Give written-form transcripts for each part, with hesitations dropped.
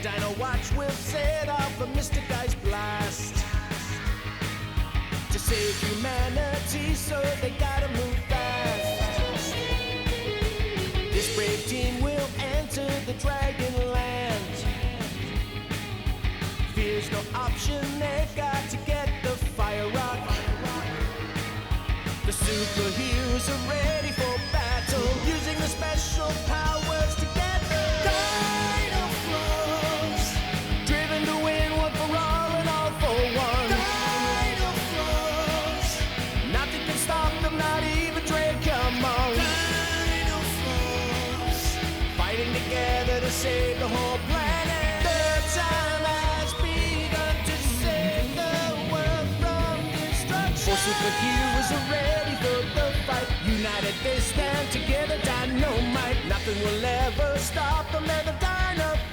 Dino Watch will set off a Mr. Guy's blast to save humanity, so they gotta move fast. This brave team will enter the Dragon Land. Fear's no option, they've got to get the fire rock. The superheroes are ready for battle, using the special powers together. Dinofroz, driven to win one for all and all for one. Dinofroz, nothing can stop them, not even Drake, come on. Dinofroz, fighting together to save the whole planet. The time has begun to save the world from destruction. Four superheroes are ready for the fight. United they stand together, dynamite. Nothing will ever stop them, they're the Dinofroz.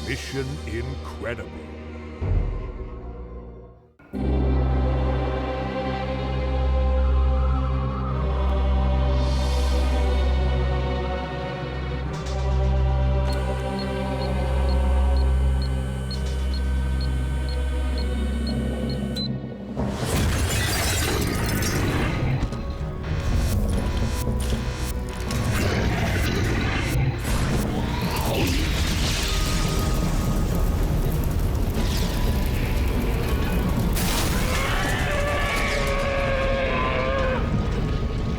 Mission Incredible.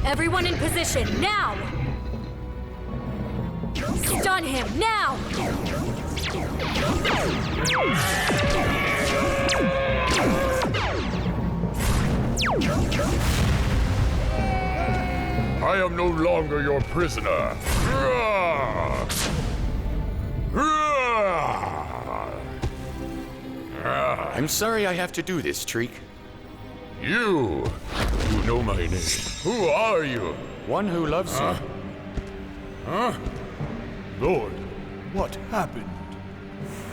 Everyone in position, now! Stun him, now! I am no longer your prisoner. I'm sorry I have to do this, Treek. You know my name. Who are you? One who loves you. Lord, what happened?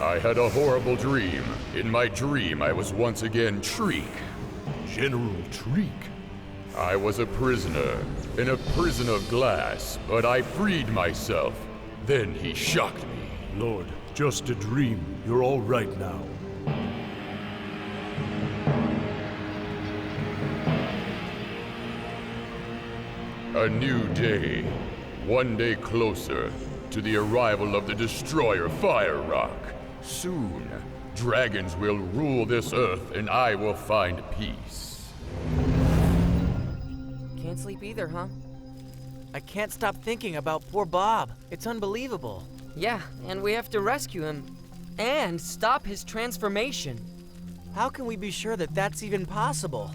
I had a horrible dream. In my dream, I was once again Treek. General Treek? I was a prisoner, in a prison of glass, but I freed myself. Then he shocked me. Lord, just a dream. You're all right now. A new day. One day closer to the arrival of the destroyer Fire Rock. Soon, dragons will rule this earth and I will find peace. Can't sleep either, huh? I can't stop thinking about poor Bob. It's unbelievable. Yeah, and we have to rescue him and stop his transformation. How can we be sure that that's even possible?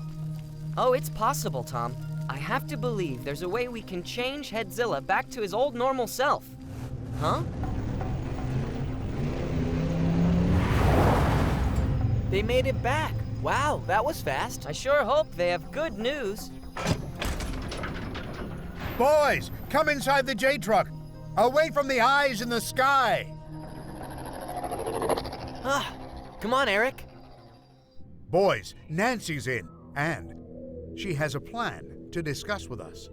Oh, it's possible, Tom. I have to believe there's a way we can change Headzilla back to his old normal self. Huh? They made it back. Wow, that was fast. I sure hope they have good news. Boys, come inside the J-Truck. Away from the eyes in the sky. Come on, Eric. Boys, Nancy's in, and she has a plan to discuss with us.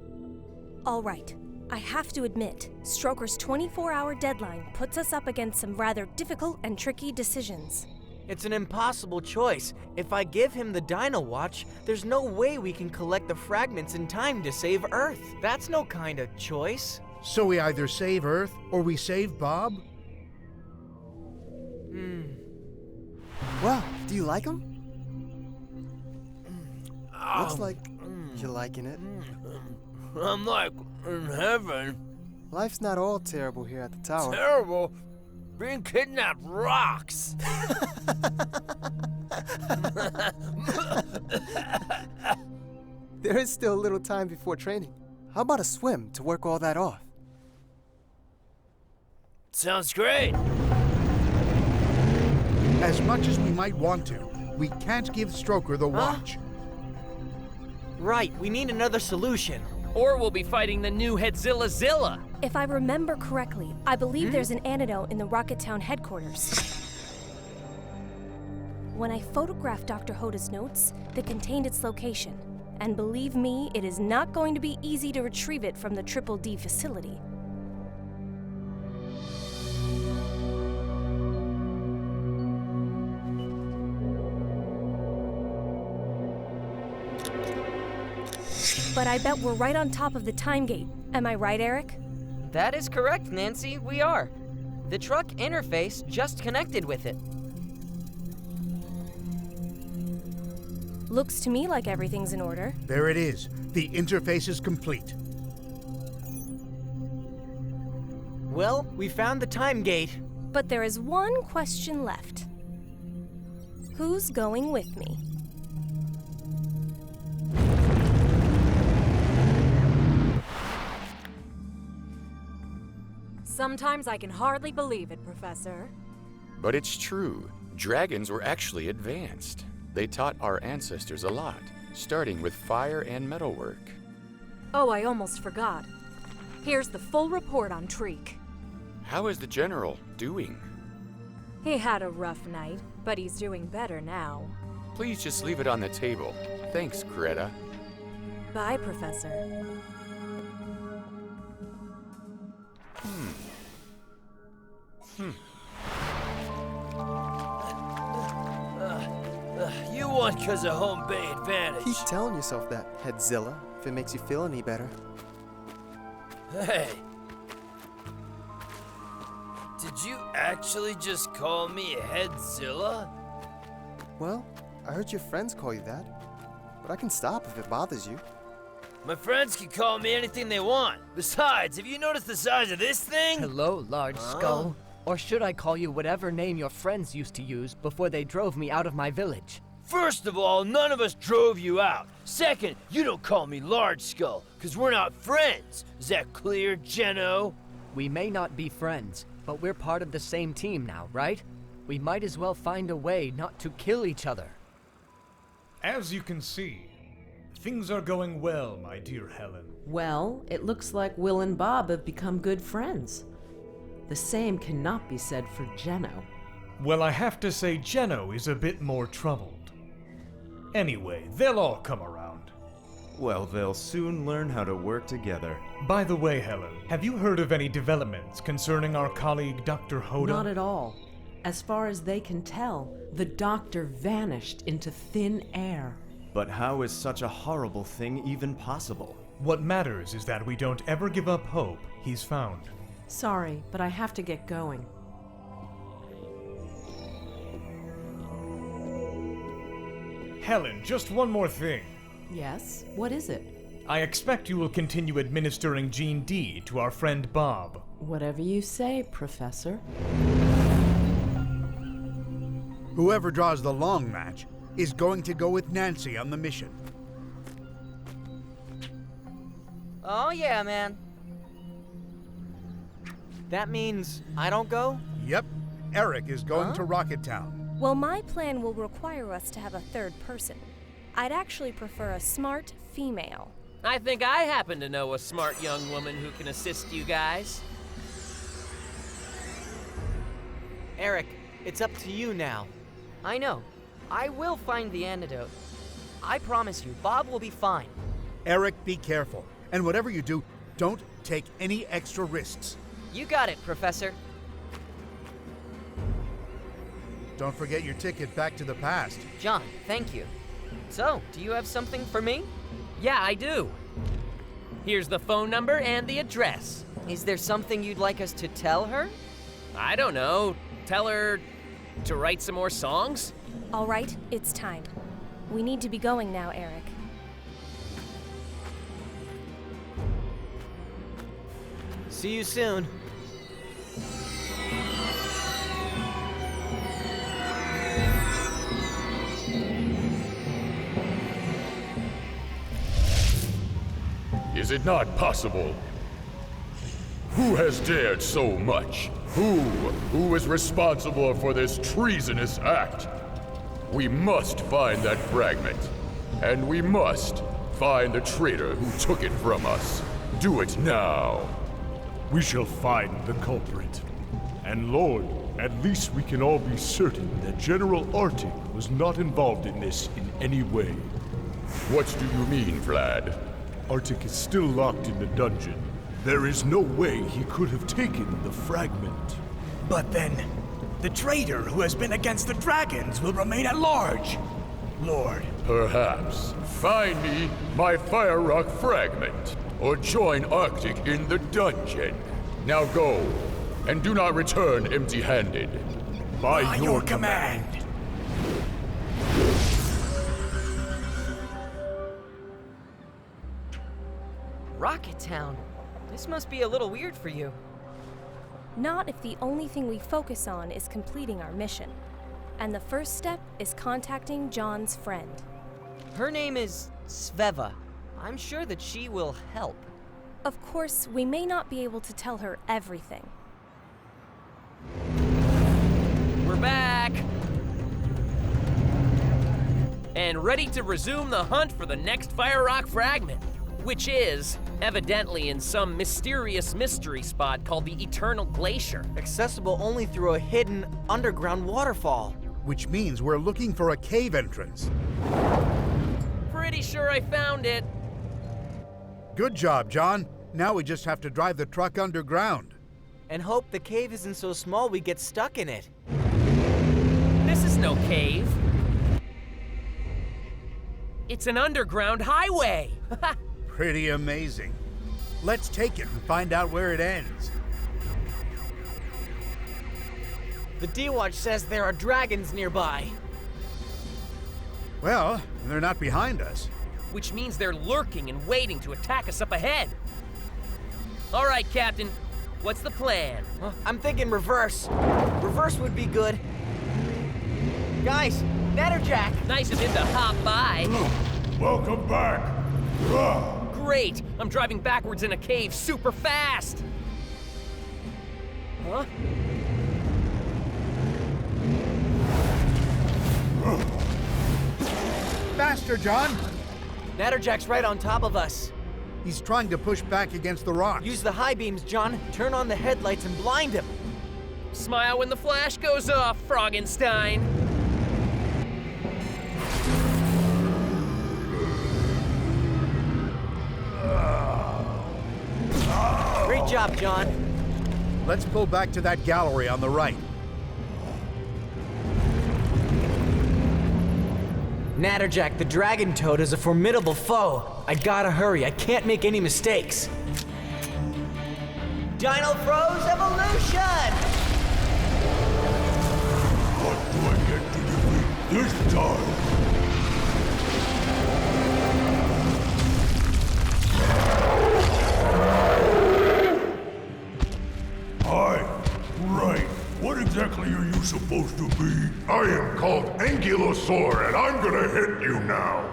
All right. I have to admit, Stroker's 24-hour deadline puts us up against some rather difficult and tricky decisions. It's an impossible choice. If I give him the Dino Watch, there's no way we can collect the fragments in time to save Earth. That's no kind of choice. So we either save Earth or we save Bob? Well, do you like him? Looks like you're liking it. I'm like in heaven. Life's not all terrible here at the tower. Terrible? Being kidnapped rocks. There is still a little time before training. How about a swim to work all that off? Sounds great. As much as we might want to, we can't give Stroker the watch. Right, we need another solution. Or we'll be fighting the new Headzilla Zilla. If I remember correctly, I believe there's an antidote in the Rocket Town headquarters. When I photographed Dr. Hoda's notes, they contained its location. And believe me, it is not going to be easy to retrieve it from the Triple D facility. But I bet we're right on top of the time gate. Am I right, Eric? That is correct, Nancy, we are. The truck interface just connected with it. Looks to me like everything's in order. There it is. The interface is complete. Well, we found the time gate. But there is one question left. Who's going with me? Sometimes I can hardly believe it, Professor. But it's true. Dragons were actually advanced. They taught our ancestors a lot, starting with fire and metalwork. Oh, I almost forgot. Here's the full report on Treek. How is the General doing? He had a rough night, but he's doing better now. Please just leave it on the table. Thanks, Greta. Bye, Professor. You won because of home bay advantage. Keep telling yourself that, Headzilla, if it makes you feel any better. Hey. Did you actually just call me Headzilla? Well, I heard your friends call you that, but I can stop if it bothers you. My friends can call me anything they want. Besides, have you noticed the size of this thing? Hello, large skull. Or should I call you whatever name your friends used to use before they drove me out of my village? First of all, none of us drove you out. Second, you don't call me Large Skull, because we're not friends. Is that clear, Geno? We may not be friends, but we're part of the same team now, right? We might as well find a way not to kill each other. As you can see, things are going well, my dear Helen. Well, it looks like Will and Bob have become good friends. The same cannot be said for Geno. Well, I have to say Geno is a bit more troubled. Anyway, they'll all come around. Well, they'll soon learn how to work together. By the way, Helen, have you heard of any developments concerning our colleague Dr. Hoda? Not at all. As far as they can tell, the doctor vanished into thin air. But how is such a horrible thing even possible? What matters is that we don't ever give up hope he's found. Sorry, but I have to get going. Helen, just one more thing. Yes? What is it? I expect you will continue administering Gene D to our friend Bob. Whatever you say, Professor. Whoever draws the long match is going to go with Nancy on the mission. Oh yeah, man. That means I don't go? Yep. Eric is going to Rocket Town. Well, my plan will require us to have a third person. I'd actually prefer a smart female. I think I happen to know a smart young woman who can assist you guys. Eric, it's up to you now. I know. I will find the antidote. I promise you, Bob will be fine. Eric, be careful. And whatever you do, don't take any extra risks. You got it, Professor. Don't forget your ticket back to the past. John, thank you. So, do you have something for me? Yeah, I do. Here's the phone number and the address. Is there something you'd like us to tell her? I don't know. Tell her to write some more songs? All right, it's time. We need to be going now, Eric. See you soon. Is it not possible? Who has dared so much? Who is responsible for this treasonous act? We must find that fragment. And we must find the traitor who took it from us. Do it now. We shall find the culprit. And Lord, at least we can all be certain that General Arctic was not involved in this in any way. What do you mean, Vlad? Arctic is still locked in the dungeon. There is no way he could have taken the fragment. But then, the traitor who has been against the dragons will remain at large. Lord. Perhaps. Find me my Fire Rock fragment, or join Arctic in the dungeon. Now go, and do not return empty-handed. By your command. Rocket Town. This must be a little weird for you. Not if the only thing we focus on is completing our mission. And the first step is contacting John's friend. Her name is Sveva. I'm sure that she will help. Of course, we may not be able to tell her everything. We're back! And ready to resume the hunt for the next Fire Rock fragment, which is evidently in some mysterious mystery spot called the Eternal Glacier. Accessible only through a hidden underground waterfall. Which means we're looking for a cave entrance. Pretty sure I found it. Good job, John. Now we just have to drive the truck underground. And hope the cave isn't so small we get stuck in it. This is no cave. It's an underground highway. Pretty amazing. Let's take it and find out where it ends. The D-Watch says there are dragons nearby. Well, they're not behind us. Which means they're lurking and waiting to attack us up ahead. All right, Captain. What's the plan? I'm thinking reverse. Reverse would be good. Guys, Natterjack! Nice of him to hop by. Welcome back. Great! I'm driving backwards in a cave super fast! Huh? Faster, John! Natterjack's right on top of us. He's trying to push back against the rocks. Use the high beams, John. Turn on the headlights and blind him. Smile when the flash goes off, Froggenstein. Great job, John. Let's pull back to that gallery on the right. Natterjack, the dragon toad is a formidable foe. I gotta hurry. I can't make any mistakes. Dinofroz evolution! What do I get to defeat this time? Hi. Right. What exactly are you supposed to be? I am called Ankylosaur, and I'm gonna hit you now.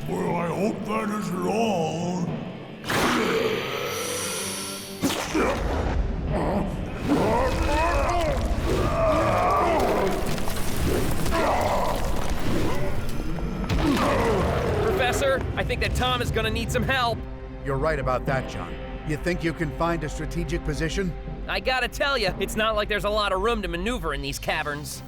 Well, I hope that isn't all. Professor, I think that Tom is gonna need some help. You're right about that, John. You think you can find a strategic position? I gotta tell you, it's not like there's a lot of room to maneuver in these caverns.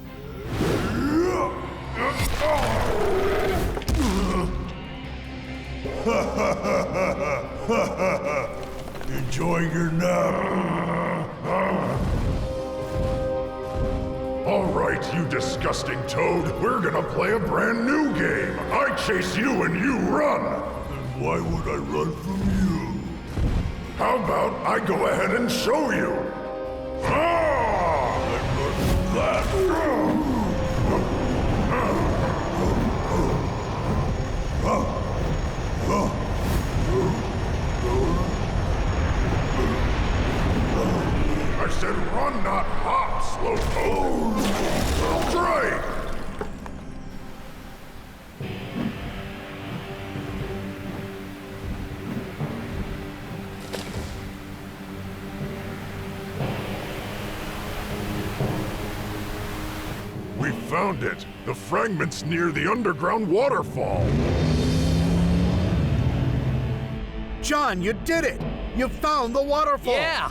Enjoying your nap? All right, you disgusting toad. We're gonna play a brand new game. I chase you and you run. Then why would I run from you? How about I go ahead and show you? I said run, not hop, slowpoke. Great! We found it. The fragment's near the underground waterfall. John, you did it! You found the waterfall! Yeah!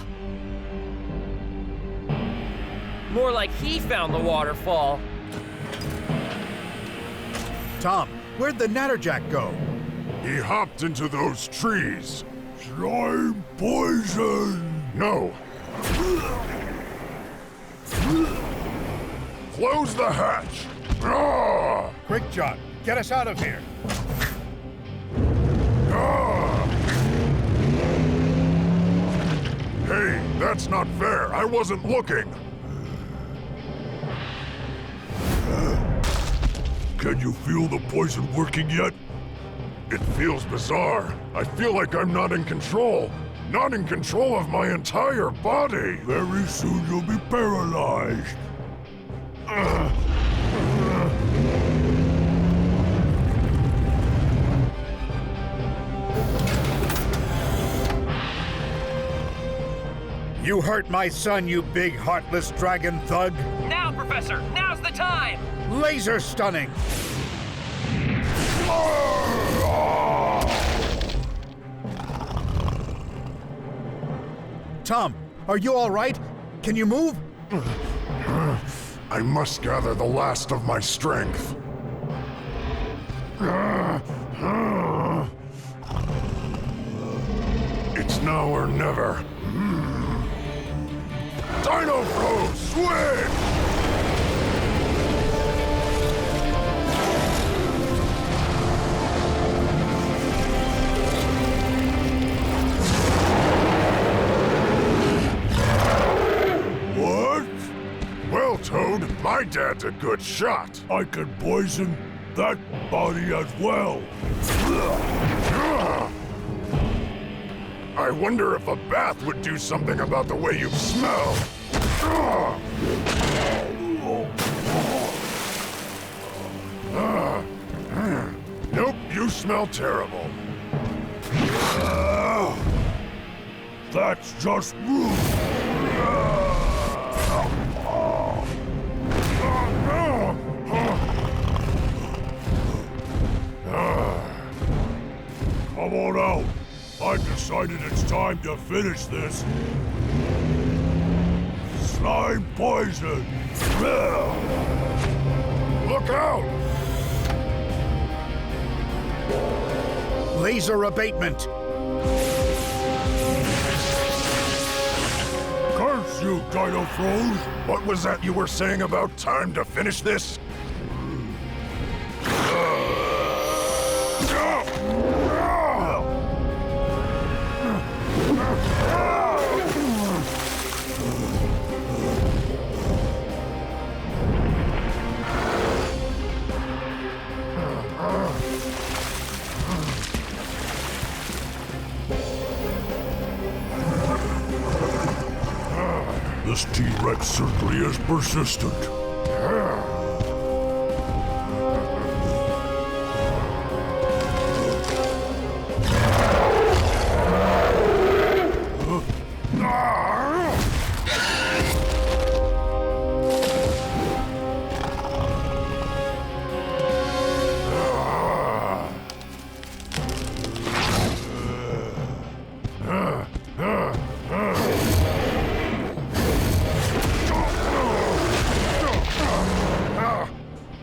More like he found the waterfall. Tom, where'd the Natterjack go? He hopped into those trees. Slime poison! No. Close the hatch! Ah! Quick, John, get us out of here. Ah! Hey, that's not fair. I wasn't looking. Can you feel the poison working yet? It feels bizarre. I feel like I'm not in control. Not in control of my entire body. Very soon you'll be paralyzed. You hurt my son, you big heartless dragon thug. Now, Professor! Now's the time! Laser stunning! Tom, are you all right? Can you move? I must gather the last of my strength. It's now or never. Dinofroz, swing! Well, Toad, my dad's a good shot. I can poison that body as well. I wonder if a bath would do something about the way you smell. Nope, you smell terrible. That's just rude. Come on out. I've decided it's time to finish this. Slime poison. Look out! Laser abatement. Curse you, Dinofroz! What was that you were saying about time to finish this? This T-Rex certainly is persistent.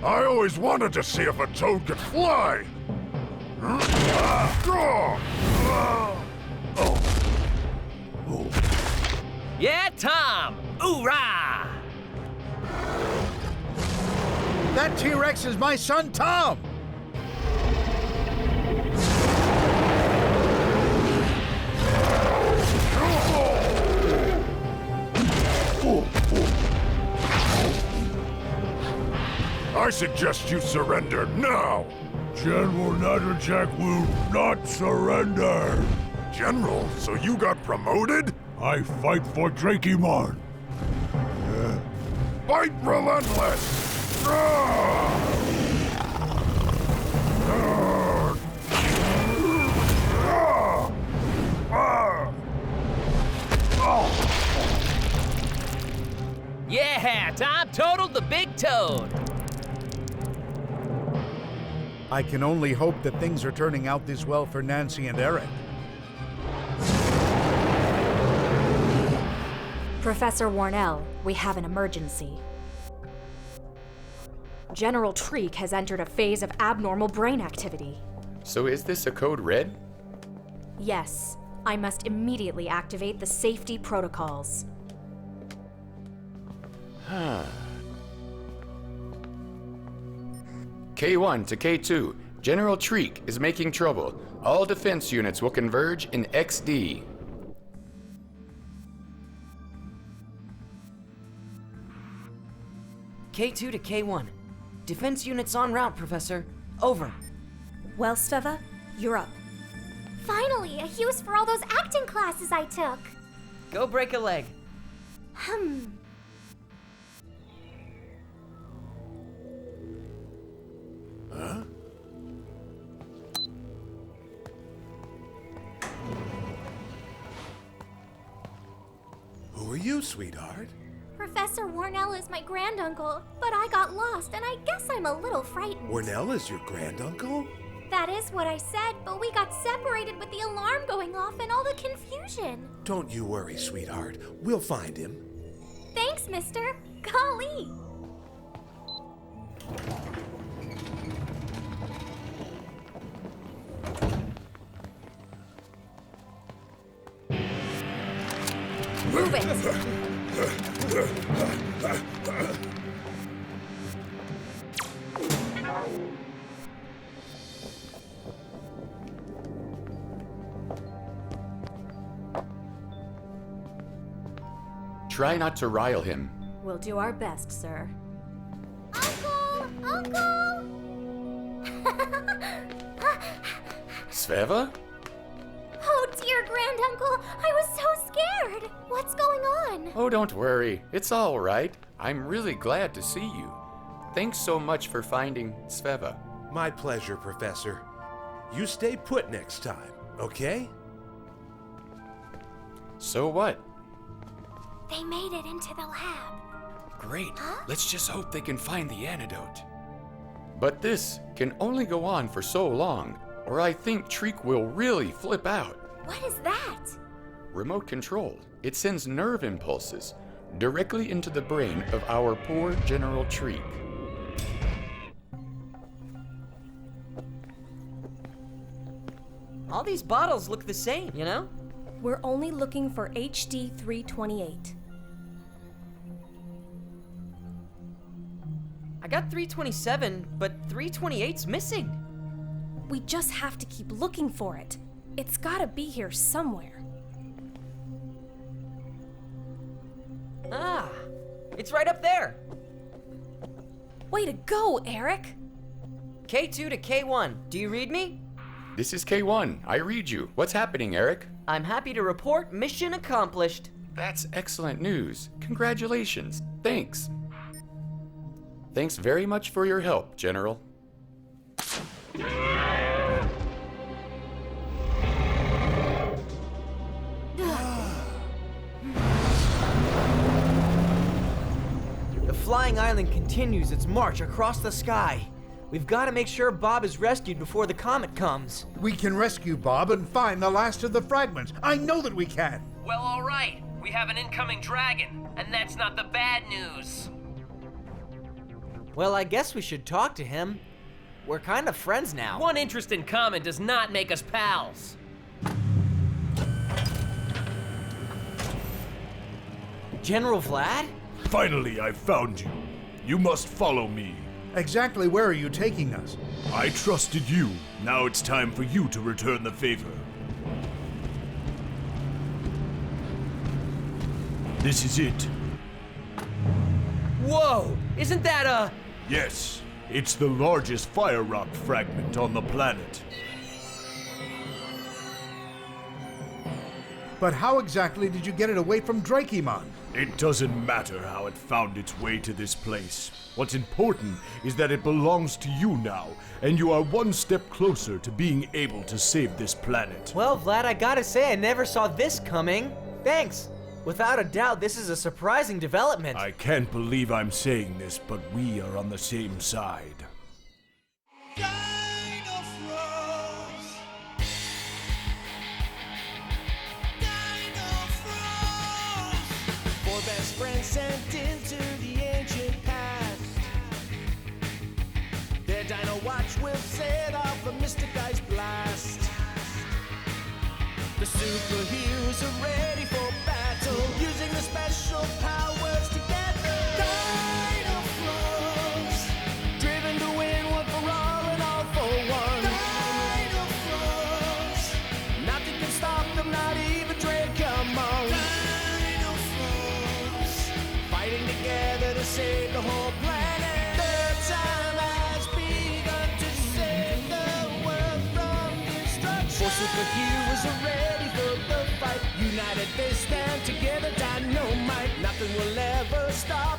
I always wanted to see if a toad could fly! Yeah, Tom! Hoorah! That T-Rex is my son, Tom! I suggest you surrender now! General Natterjack will not surrender! General, so you got promoted? I fight for Drakemon. Fight relentless! Yeah, Tom totaled the big toad! I can only hope that things are turning out this well for Nancy and Eric. Professor Warnell, we have an emergency. General Treek has entered a phase of abnormal brain activity. So is this a code red? Yes, I must immediately activate the safety protocols. K1 to K2. General Treek is making trouble. All defense units will converge in XD. K2 to K1. Defense units en route, Professor. Over. Well, Sveva, you're up. Finally, a use for all those acting classes I took. Go break a leg. Huh? Who are you, sweetheart? Professor Warnell is my granduncle, but I got lost and I guess I'm a little frightened. Warnell is your granduncle? That is what I said, but we got separated with the alarm going off and all the confusion. Don't you worry, sweetheart. We'll find him. Thanks, mister. Golly. Move it! Try not to rile him. We'll do our best, sir. Uncle! Sveva? Oh dear, granduncle, I was so scared. What's going on? Oh, don't worry. It's all right. I'm really glad to see you. Thanks so much for finding Sveva. My pleasure, Professor. You stay put next time, okay? So what? They made it into the lab. Great. Let's just hope they can find the antidote. But this can only go on for so long, or I think Treek will really flip out. What is that? Remote controlled. It sends nerve impulses directly into the brain of our poor General Treek. All these bottles look the same, you know? We're only looking for HD 328. I got 327, but 328's missing. We just have to keep looking for it. It's gotta be here somewhere. Ah, it's right up there. Way to go, Eric. K2 to K1, do you read me? This is K1. I read you. What's happening, Eric? I'm happy to report mission accomplished. That's excellent news. Congratulations. Thanks. Thanks very much for your help, General. The flying island continues its march across the sky. We've got to make sure Bob is rescued before the comet comes. We can rescue Bob and find the last of the fragments. I know that we can. Well, all right. We have an incoming dragon, and that's not the bad news. Well, I guess we should talk to him. We're kind of friends now. One interest in common does not make us pals. General Vlad? Finally, I found you. You must follow me. Exactly where are you taking us? I trusted you. Now it's time for you to return the favor. This is it. Whoa! Isn't that a... Yes, it's the largest fire rock fragment on the planet. But how exactly did you get it away from Drakemon? It doesn't matter how it found its way to this place. What's important is that it belongs to you now, and you are one step closer to being able to save this planet. Well, Vlad, I gotta say I never saw this coming. Thanks. Without a doubt, this is a surprising development. I can't believe I'm saying this, but we are on the same side. For watch will set off a mystic ice blast. The superheroes are ready for battle, using the special powers together. Dinofroz, driven to win one for all and all for one. Dinofroz, nothing can stop them, not even Dread, come on. Dinofroz, fighting together to save the whole planet. The time has begun to save the world from destruction. Four superheroes are ready for the fight. United they stand together, dynamite. Nothing will ever stop